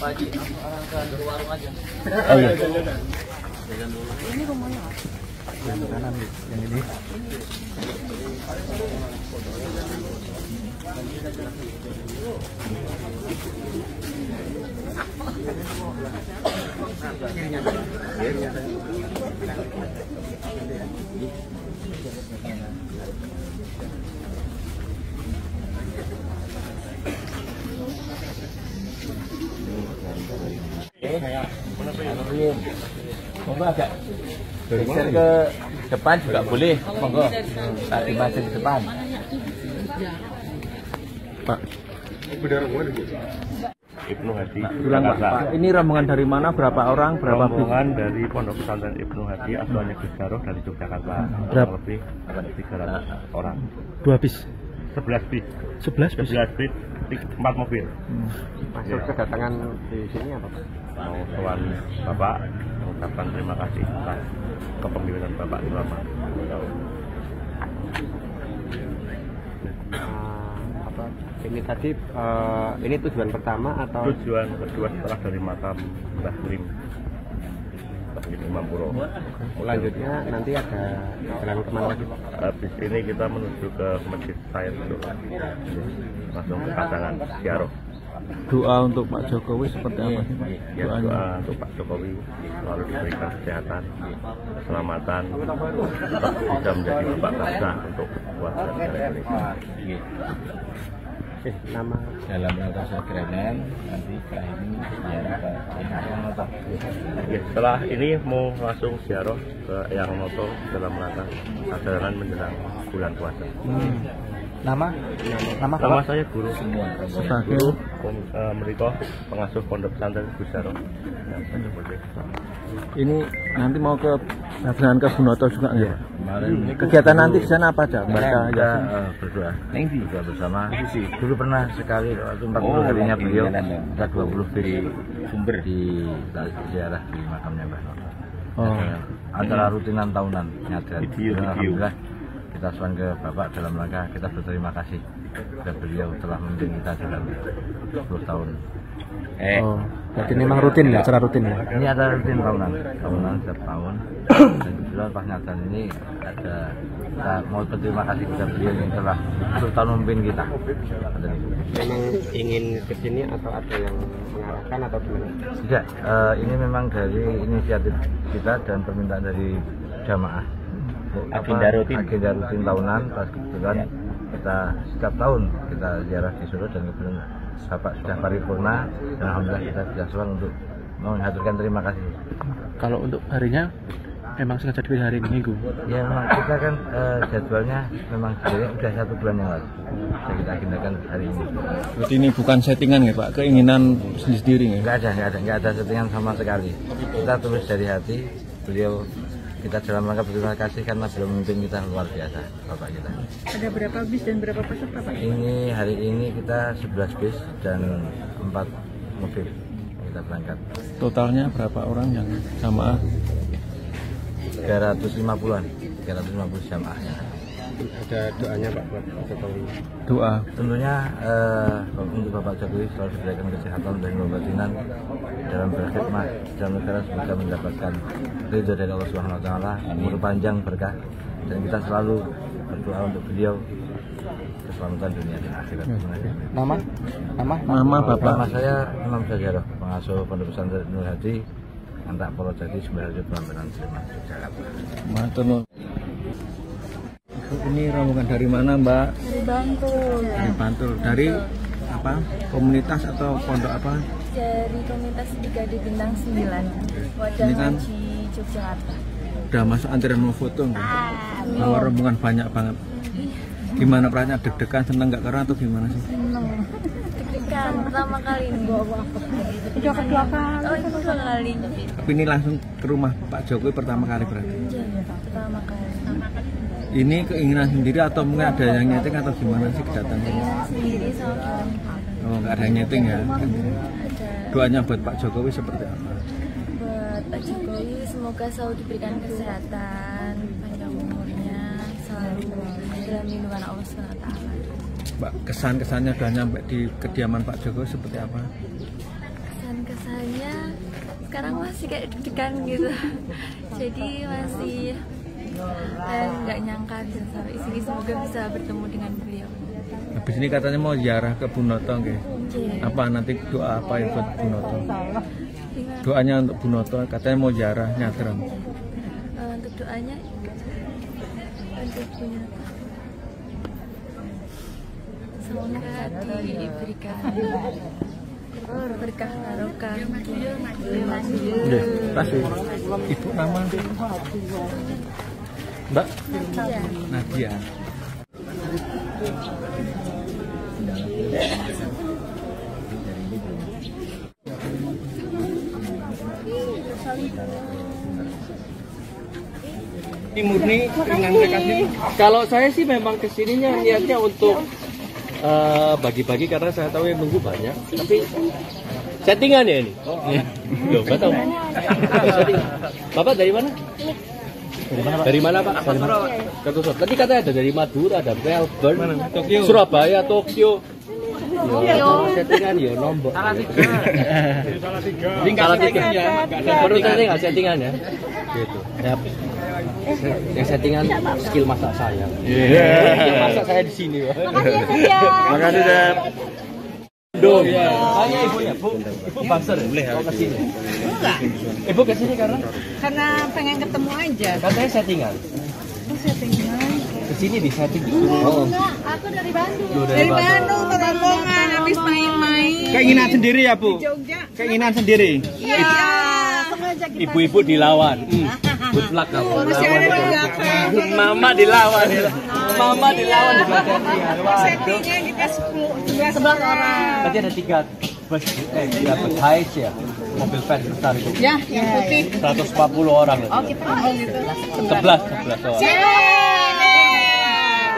Pagi, ke warung aja. Oh iya. Ini rumahnya. Yang kanan, yang ini. Monggo agak geser ke depan juga boleh. Monggo. Tadi masih di depan. Pak. Ibnu Hadi. Bilang Pak, ini rombongan dari mana? Berapa orang? Berapa bis? Rombongan dari Pondok Pesantren Ibnu Hadi, asuhannya Gus Jaroh dari Yogyakarta. Berapa? Lebih 300 orang. 2 bis. 11 bis. 11 bis. 11 bis, 4 mobil. Maksud kedatangan di sini apa? Mau tuan Bapak mengucapkan terima kasih atas kepemimpinan Bapak selama 2 tahun. Ini tadi ini tujuan pertama atau Tujuan kedua setelah dari makam Mbah Lim Imam Puro. selanjutnya nanti ada jalan kemana lagi? Habis ini kita menuju ke Masjid Said dulu. Langsung ke pasangan Ziarah. Doa untuk Pak Jokowi seperti apa sih Pak? Ya, doa untuk Pak Jokowi selalu diberikan kesehatan, keselamatan, tetap bisa menjadi bapak bangsa untuk warga negara Indonesia. Nama Dalam rangka sekrenan nanti kali ini ziarah ke Yang Noto. Ya, setelah ini mau langsung ziarah ke Yang Noto dalam rangka perjalanan menjelang bulan puasa. Nama? Nama Nama saya Guru Semua sebagai mereka pengasuh Pondok Pesantren Gus Jaroh. ini nanti mau ke Nagelan ke Bunoto juga nggak ya? Kemarin Kegiatan nanti di sana apa aja? Baca kita Yasin? berdoa bersama. Dulu pernah sekali waktu 40 harinya beliau kita 20 bis sumber di ziarah di makamnya Mbah Noto. Oh. Acara rutinan tahunan nyadar. Video. Alhamdulillah kita suan ke Bapak dalam rangka kita berterima kasih kepada beliau telah memimpin kita dalam 10 tahun. Oh, berarti memang rutin ya, acara rutin ya? Ini ada rutin tahunan setiap tahun. Dan kebetulan pas nyadar ini ada kita mau berterima kasih kepada beliau yang telah 10 tahun memimpin kita. memang ingin ke sini atau ada yang mengarahkan atau gimana? Tidak, ini memang dari inisiatif kita dan permintaan dari jamaah. Agenda rutin tahunan. Pas kebetulan kita setiap tahun kita ziarah di Solo dan kebetulan Bapak sudah paripurna dan alhamdulillah kita sudah sowan untuk mengaturkan terima kasih. Kalau untuk harinya memang sengaja dipilih hari Minggu. Ya memang kita kan jadwalnya memang sudah 1 bulan yang lalu. Jadi kita agendakan hari ini. Berarti ini bukan settingan ya Pak, keinginan sendiri ya? Nggak ada settingan sama sekali. Kita tulus dari hati. Beliau kita dalam rangka berterima kasih karena beliau memimpin kita luar biasa, Bapak kita. Ada berapa bis dan berapa peserta Pak? Ini hari ini kita 11 bis dan 4 mobil kita berangkat. Totalnya berapa orang yang jamaah? 350-an, 350 jamaahnya. Ada doanya Pak buat Pak Jokowi? Doa. Tentunya untuk Bapak Jokowi selalu diberikan kesehatan dan kebatinan dalam berkhidmat dalam negara semoga mendapatkan ridho dari Allah Subhanahu Wa Taala, umur panjang berkah dan kita selalu berdoa untuk beliau keselamatan dunia dan akhirat. Nama Bapak? Nama saya Imam Jaroh, pengasuh Pondok Pesantren Ibnu Hadi Antak Purwojati Sumbaharjo Prambanan Sleman Jakarta. Matur nuwun. Ini rombongan dari mana, Mbak? Dari Bantul. Dari Bantul. Dari apa? Komunitas atau pondok apa? Dari komunitas 3D Bintang 9. Wadah Ini kan- Haji Yogyakarta. Udah masuk antrian mau foto nggak? Bawa rombongan banyak banget. Gimana perasaannya? Deg-degan, seneng nggak karena atau gimana sih? Seneng. Deg-degan pertama kali ini. Udah kedua kali. Oh, itu kedua kali. Tapi ini langsung ke rumah Pak Jokowi pertama kali berarti. Iya, pertama kali. Ini keinginan sendiri atau mungkin ada yang nyeting atau gimana sih kedatangan ini? Iya, sendiri sama orang. Oh, nggak ada yang nyeting ya? Ada Doanya buat Pak Jokowi seperti apa? buat Pak Jokowi, semoga selalu diberikan kesehatan, panjang umurnya, selalu dalam lindungan Allah SWT. Mbak, kesan-kesannya udah nyampe di kediaman Pak Jokowi seperti apa? Kesan-kesannya sekarang masih kayak deg-degan gitu. Jadi masih nggak nyangka bisa sampai sini, semoga bisa bertemu dengan beliau. Habis ini katanya mau ziarah ke Bu Noto, nggih. Iya. Apa nanti doa apa yang buat Bu Noto? Gimana? Doanya untuk Bu Noto katanya mau ziarah Nyadran. Untuk doanya untuk punya semoga diberikan berkah barokah. Terima kasih. Ibu nama? Mbak Nadia. Nadia. Ini murni dengan mereka sini. Kalau saya sih memang kesininya niatnya untuk bagi-bagi karena saya tahu yang nunggu banyak. Tapi settingan ya ini. Loh, nggak tahu. Bapak dari mana? Dari mana Pak? Kartusot. Tadi katanya ada dari Madura, ada Melbourne, Surabaya, Tokyo. Yo, settingan ya nombor. Salah tiga ya. Baru tadi nggak settingan ya. Gitu. Yap. Yang settingan skill masak saya. Yang masak saya di sini. Makasih, Dep. Dong. Tanya ibu ya, Bu. Ibu bangser boleh ya? Ke sini. Enggak, Ibu ke sini karena pengen ketemu aja. katanya settingan. Settingan. Ke sini di setting. Oh, enggak, aku dari Bandung. Dari Bandung, rombongan habis main-main. Keinginan sendiri ya, Bu? Jogja. Keinginan sendiri. Iya, sengaja kita. Ibu-ibu dilawan. Good luck kamu. Masih ada di belakang. Mama dilawan. Mama dilawan di belakang. Settingnya kita 11 orang. Tadi ada 3 bus, dapat Hiace ya, mobil van besar itu. Ya, yang putih. 140 orang. Oh, kita ngomong itu. 11 orang.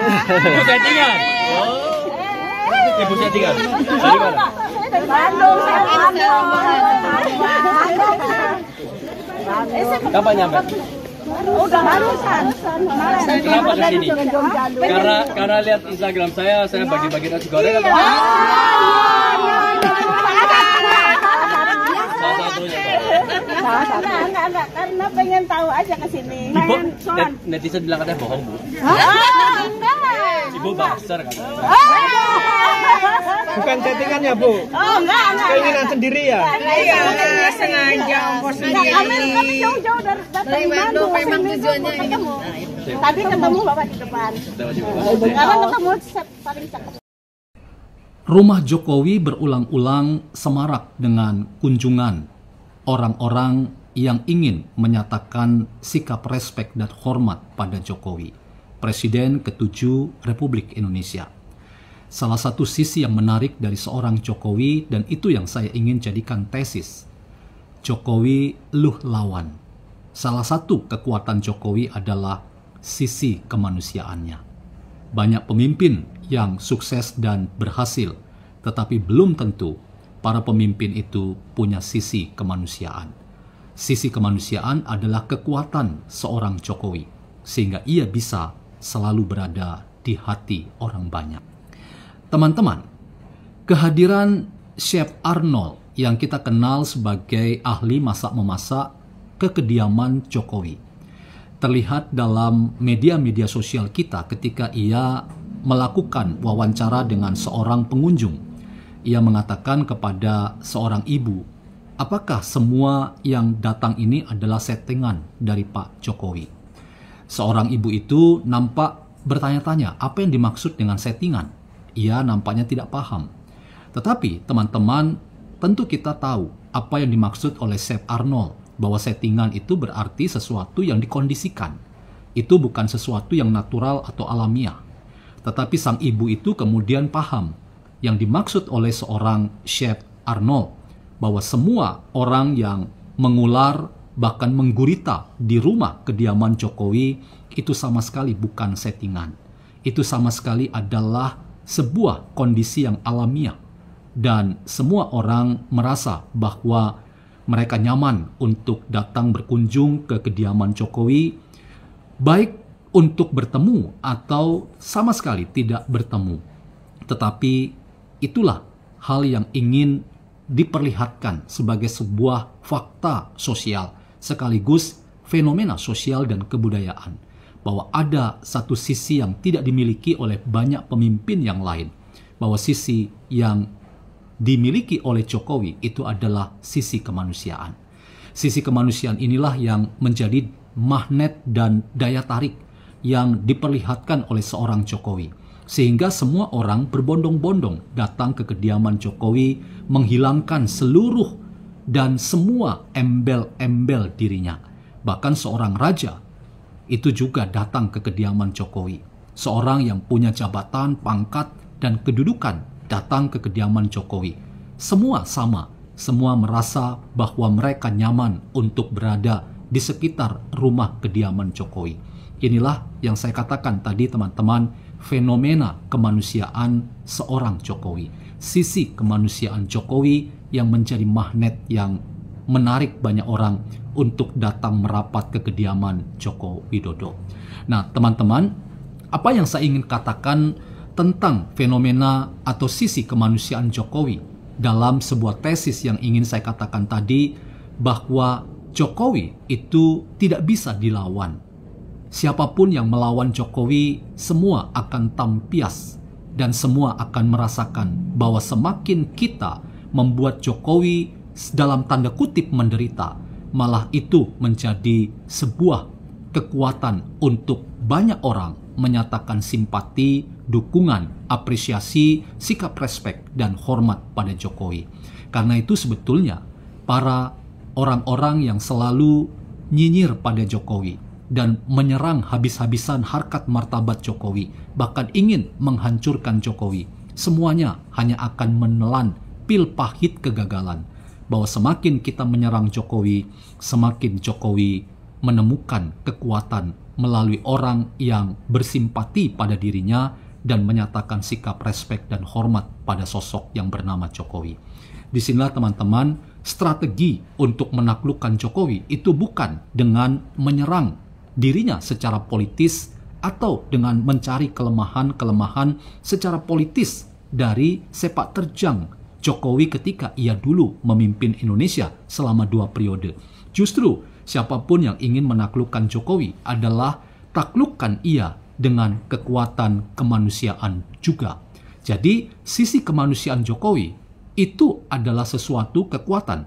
Ibu settingan. Oh. Ibu settingan. Dari mana? Dari Bandung, saya Bandung. Kapan nyampe? Udah barusan. Kenapa ke sini? Karena lihat Instagram saya bagi-bagi nasi goreng atau salah satunya. Enggak, karena pengen tahu aja ke sini. Ibu, netizen bilang katanya bohong, Bu. Ibu bangser katanya. Bukan settingan ya, Bu? Oh, enggak. Keinginan sendiri ya? Iya, sengaja ongkos sendiri. Kami jauh-jauh dari Bandung. Memang tujuannya ketemu. Tadi ketemu Bapak di depan. Karena ketemu paling cakep. Rumah Jokowi berulang-ulang semarak dengan kunjungan orang-orang yang ingin menyatakan sikap respek dan hormat pada Jokowi, Presiden ke-7 Republik Indonesia. Salah satu sisi yang menarik dari seorang Jokowi, dan itu yang saya ingin jadikan tesis, Jokowi luh lawan. Salah satu kekuatan Jokowi adalah sisi kemanusiaannya. Banyak pemimpin yang sukses dan berhasil, tetapi belum tentu para pemimpin itu punya sisi kemanusiaan. Sisi kemanusiaan adalah kekuatan seorang Jokowi, sehingga ia bisa selalu berada di hati orang banyak. Teman-teman, kehadiran Chef Arnold yang kita kenal sebagai ahli masak-memasak ke kediaman Jokowi terlihat dalam media-media sosial kita ketika ia melakukan wawancara dengan seorang pengunjung. Ia mengatakan kepada seorang ibu apakah semua yang datang ini adalah settingan dari Pak Jokowi? Seorang ibu itu nampak bertanya-tanya apa yang dimaksud dengan settingan. Ia nampaknya tidak paham. Tetapi teman-teman, tentu kita tahu apa yang dimaksud oleh Chef Arnold, bahwa settingan itu berarti sesuatu yang dikondisikan. Itu bukan sesuatu yang natural atau alamiah. Tetapi sang ibu itu kemudian paham yang dimaksud oleh seorang Chef Arnold, bahwa semua orang yang mengular bahkan menggurita di rumah kediaman Jokowi itu sama sekali bukan settingan. Itu sama sekali adalah sebuah kondisi yang alamiah. Dan semua orang merasa bahwa mereka nyaman untuk datang berkunjung ke kediaman Jokowi, baik untuk bertemu atau sama sekali tidak bertemu. Tetapi itulah hal yang ingin diperlihatkan sebagai sebuah fakta sosial, sekaligus fenomena sosial dan kebudayaan, bahwa ada satu sisi yang tidak dimiliki oleh banyak pemimpin yang lain, bahwa sisi yang dimiliki oleh Jokowi itu adalah sisi kemanusiaan. Sisi kemanusiaan inilah yang menjadi magnet dan daya tarik yang diperlihatkan oleh seorang Jokowi, sehingga semua orang berbondong-bondong datang ke kediaman Jokowi, menghilangkan seluruh dan semua embel-embel dirinya. Bahkan seorang raja itu juga datang ke kediaman Jokowi. Seorang yang punya jabatan, pangkat, dan kedudukan datang ke kediaman Jokowi. Semua sama, semua merasa bahwa mereka nyaman untuk berada di sekitar rumah kediaman Jokowi. Inilah yang saya katakan tadi teman-teman, fenomena kemanusiaan seorang Jokowi. Sisi kemanusiaan Jokowi yang menjadi magnet yang menarik banyak orang untuk datang merapat ke kediaman Joko Widodo. Nah teman-teman, apa yang saya ingin katakan tentang fenomena atau sisi kemanusiaan Jokowi dalam sebuah tesis yang ingin saya katakan tadi, bahwa Jokowi itu tidak bisa dilawan. Siapapun yang melawan Jokowi, semua akan tampias dan semua akan merasakan bahwa semakin kita membuat Jokowi dalam tanda kutip menderita, malah itu menjadi sebuah kekuatan untuk banyak orang menyatakan simpati, dukungan, apresiasi, sikap respek, dan hormat pada Jokowi. Karena itu sebetulnya para orang-orang yang selalu nyinyir pada Jokowi dan menyerang habis-habisan harkat martabat Jokowi, bahkan ingin menghancurkan Jokowi, semuanya hanya akan menelan pil pahit kegagalan. Bahwa semakin kita menyerang Jokowi, semakin Jokowi menemukan kekuatan melalui orang yang bersimpati pada dirinya dan menyatakan sikap respek dan hormat pada sosok yang bernama Jokowi. Disinilah teman-teman, strategi untuk menaklukkan Jokowi itu bukan dengan menyerang dirinya secara politis atau dengan mencari kelemahan-kelemahan secara politis dari sepak terjang Jokowi ketika ia dulu memimpin Indonesia selama 2 periode. Justru siapapun yang ingin menaklukkan Jokowi adalah taklukkan ia dengan kekuatan kemanusiaan juga. Jadi sisi kemanusiaan Jokowi itu adalah sesuatu kekuatan.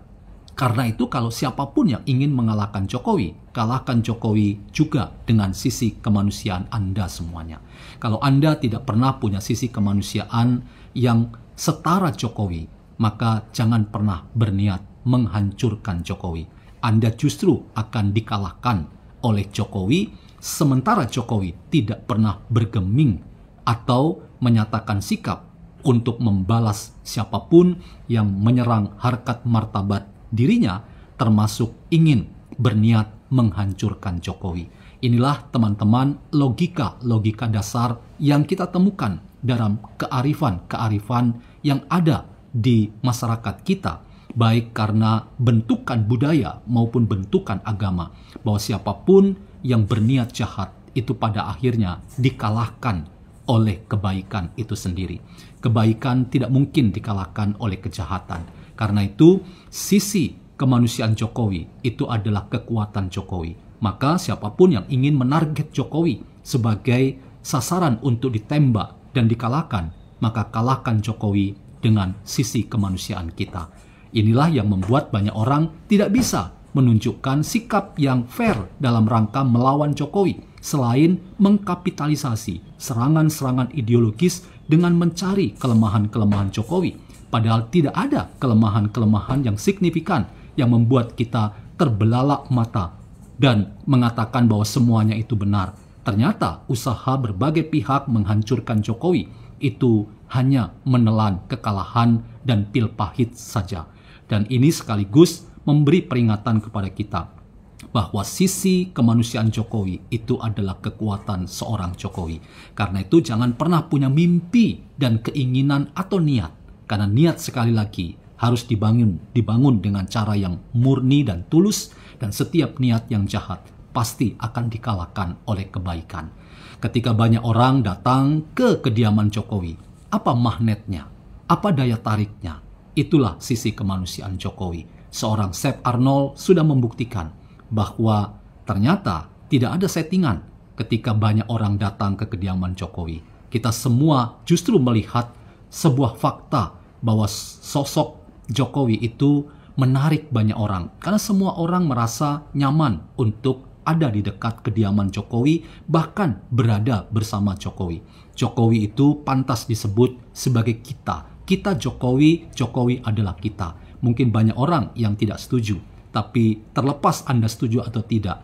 Karena itu kalau siapapun yang ingin mengalahkan Jokowi, kalahkan Jokowi juga dengan sisi kemanusiaan Anda semuanya. Kalau Anda tidak pernah punya sisi kemanusiaan yang setara Jokowi, maka jangan pernah berniat menghancurkan Jokowi. Anda justru akan dikalahkan oleh Jokowi, sementara Jokowi tidak pernah bergeming atau menyatakan sikap untuk membalas siapapun yang menyerang harkat martabat dirinya, termasuk ingin berniat menghancurkan Jokowi. Inilah teman-teman logika dasar yang kita temukan dalam kearifan yang ada di masyarakat kita, baik karena bentukan budaya maupun bentukan agama, bahwa siapapun yang berniat jahat itu pada akhirnya dikalahkan oleh kebaikan itu sendiri. Kebaikan tidak mungkin dikalahkan oleh kejahatan. Karena itu, sisi kemanusiaan Jokowi itu adalah kekuatan Jokowi. Maka siapapun yang ingin menarget Jokowi sebagai sasaran untuk ditembak dan dikalahkan, maka kalahkan Jokowi dengan sisi kemanusiaan kita. Inilah yang membuat banyak orang tidak bisa menunjukkan sikap yang fair dalam rangka melawan Jokowi, selain mengkapitalisasi serangan-serangan ideologis dengan mencari kelemahan-kelemahan Jokowi. Padahal tidak ada kelemahan-kelemahan yang signifikan yang membuat kita terbelalak mata dan mengatakan bahwa semuanya itu benar. Ternyata usaha berbagai pihak menghancurkan Jokowi itu hanya menelan kekalahan dan pil pahit saja. Dan ini sekaligus memberi peringatan kepada kita bahwa sisi kemanusiaan Jokowi itu adalah kekuatan seorang Jokowi. Karena itu jangan pernah punya mimpi dan keinginan atau niat. Karena niat sekali lagi harus dibangun dengan cara yang murni dan tulus, dan setiap niat yang jahat pasti akan dikalahkan oleh kebaikan. Ketika banyak orang datang ke kediaman Jokowi, apa magnetnya? Apa daya tariknya? Itulah sisi kemanusiaan Jokowi. Seorang Sep Arnold sudah membuktikan bahwa ternyata tidak ada settingan ketika banyak orang datang ke kediaman Jokowi. Kita semua justru melihat sebuah fakta bahwa sosok Jokowi itu menarik banyak orang. Karena semua orang merasa nyaman untuk ada di dekat kediaman Jokowi, bahkan berada bersama Jokowi. Jokowi itu pantas disebut sebagai kita. Kita Jokowi, Jokowi adalah kita. Mungkin banyak orang yang tidak setuju, tapi terlepas Anda setuju atau tidak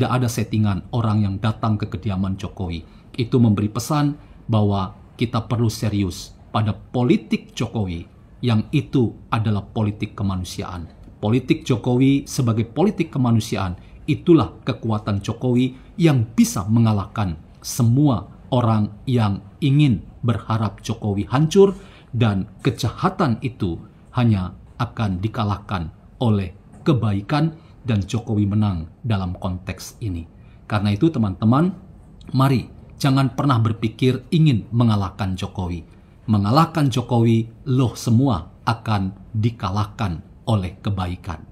ada settingan orang yang datang ke kediaman Jokowi. Itu memberi pesan bahwa kita perlu serius pada politik Jokowi, yang itu adalah politik kemanusiaan. Politik Jokowi sebagai politik kemanusiaan, itulah kekuatan Jokowi yang bisa mengalahkan semua orang yang ingin berharap Jokowi hancur, dan kejahatan itu hanya akan dikalahkan oleh kebaikan, dan Jokowi menang dalam konteks ini. Karena itu teman-teman, mari jangan pernah berpikir ingin mengalahkan Jokowi. Mengalahkan Jokowi, loh semua akan dikalahkan oleh kebaikan.